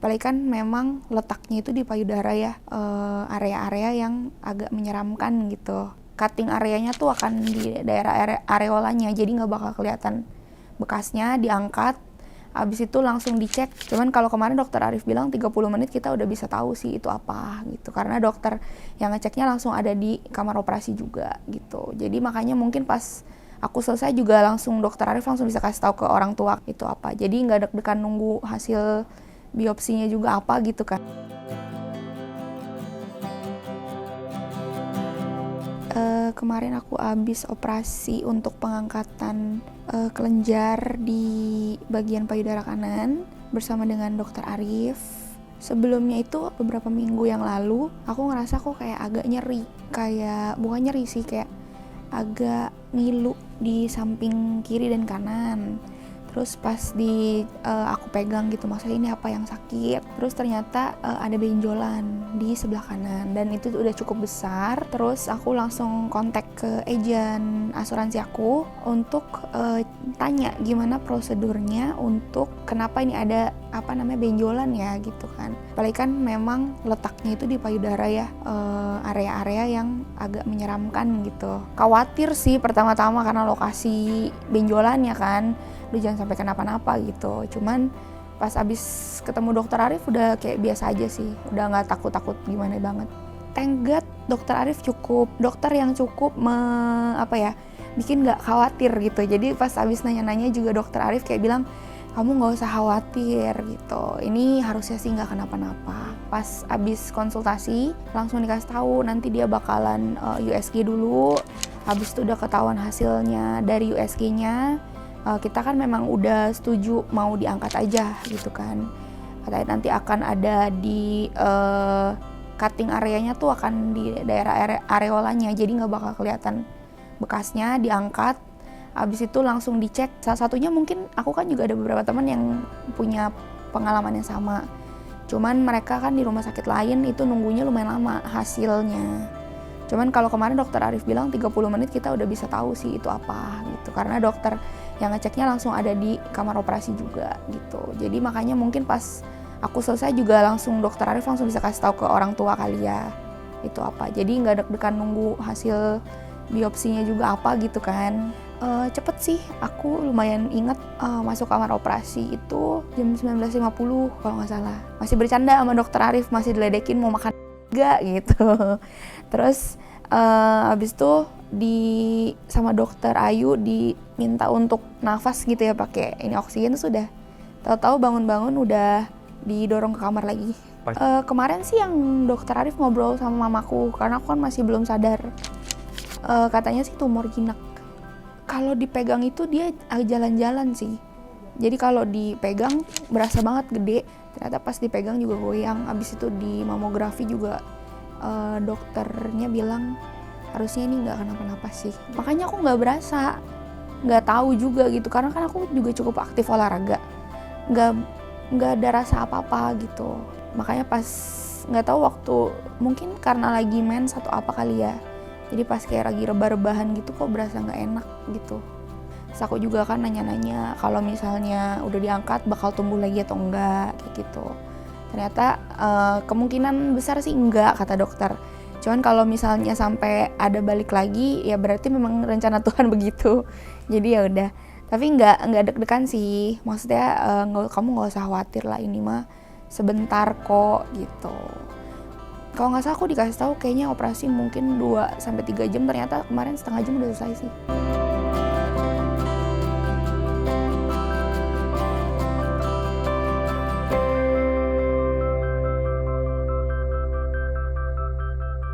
Apalagi kan memang letaknya itu di payudara ya, area-area yang agak menyeramkan gitu. Cutting areanya tuh akan di daerah areolanya, jadi nggak bakal kelihatan bekasnya, diangkat. Abis itu langsung dicek. Cuman kalau kemarin dokter Arif bilang 30 menit kita udah bisa tahu sih itu apa gitu. Karena dokter yang ngeceknya langsung ada di kamar operasi juga gitu. Jadi makanya mungkin pas aku selesai juga langsung dokter Arif langsung bisa kasih tahu ke orang tua itu apa. Jadi nggak deg-degan nunggu hasil biopsinya juga apa gitu kan. Kemarin aku habis operasi untuk pengangkatan kelenjar di bagian payudara kanan bersama dengan dokter Arif. Sebelumnya itu beberapa minggu yang lalu aku ngerasa kok kayak agak nyeri, kayak bukan nyeri sih, kayak agak ngilu di samping kiri dan kanan. Terus pas aku pegang gitu, maksudnya ini apa yang sakit, terus ternyata ada benjolan di sebelah kanan dan itu udah cukup besar. Terus aku langsung kontak ke agen asuransi aku untuk tanya gimana prosedurnya untuk kenapa ini ada benjolan ya gitu kan. Apalagi kan memang letaknya itu di payudara ya, area-area yang agak menyeramkan gitu. Khawatir sih pertama-tama karena lokasi benjolannya kan, udah jangan sampai kenapa-napa gitu. Cuman pas abis ketemu dokter Arif udah kayak biasa aja sih, udah nggak takut-takut gimana banget. Thank God dokter Arif dokter yang cukup bikin nggak khawatir gitu. Jadi pas abis nanya-nanya juga dokter Arif kayak bilang, kamu nggak usah khawatir gitu, ini harusnya sih nggak kenapa-napa. Pas abis konsultasi langsung dikasih tahu nanti dia bakalan USG dulu. Habis itu udah ketahuan hasilnya dari USG-nya, kita kan memang udah setuju mau diangkat aja gitu kan. Katanya nanti akan ada di cutting areanya tuh akan di daerah areolanya, jadi nggak bakal kelihatan bekasnya, diangkat. Abis itu langsung dicek. Salah satunya mungkin aku kan juga ada beberapa teman yang punya pengalaman yang sama. Cuman mereka kan di rumah sakit lain itu nunggunya lumayan lama hasilnya. Cuman kalau kemarin dokter Arif bilang 30 menit kita udah bisa tahu sih itu apa gitu. Karena dokter yang ngeceknya langsung ada di kamar operasi juga gitu. Jadi makanya mungkin pas aku selesai juga langsung dokter Arif langsung bisa kasih tahu ke orang tua kali ya itu apa. Jadi nggak deg-degan nunggu hasil biopsinya juga apa gitu kan. Cepet sih, aku lumayan inget masuk kamar operasi itu jam 19.50 kalau nggak salah. Masih bercanda sama dokter Arif, masih diledekin mau makan enggak gitu. Terus abis itu sama dokter Ayu diminta untuk nafas gitu ya, pakai ini oksigen. Sudah tahu-tahu bangun-bangun udah didorong ke kamar lagi. Kemarin sih yang dokter Arif ngobrol sama mamaku karena aku kan masih belum sadar. Katanya sih tumor jinak. Kalau dipegang itu dia jalan-jalan sih. Jadi kalau dipegang berasa banget gede. Ternyata pas dipegang juga goyang. Abis itu di mamografi juga dokternya bilang harusnya ini nggak kenapa-napa sih. Makanya aku nggak berasa, nggak tahu juga gitu. Karena kan aku juga cukup aktif olahraga. Nggak ada rasa apa-apa gitu. Makanya pas nggak tahu waktu, mungkin karena lagi mens atau apa kali ya. Jadi pas kayak lagi rebah-rebahan gitu kok berasa nggak enak gitu. Terus aku juga kan nanya-nanya kalau misalnya udah diangkat bakal tumbuh lagi atau enggak kayak gitu. Ternyata kemungkinan besar sih enggak kata dokter. Cuman kalau misalnya sampai ada balik lagi ya berarti memang rencana Tuhan begitu. Jadi ya udah. Tapi nggak deg-degan sih. Maksudnya kamu nggak usah khawatir lah, ini mah sebentar kok gitu. Kalau nggak salah aku dikasih tahu kayaknya operasi mungkin 2-3 jam, ternyata kemarin setengah jam udah selesai sih.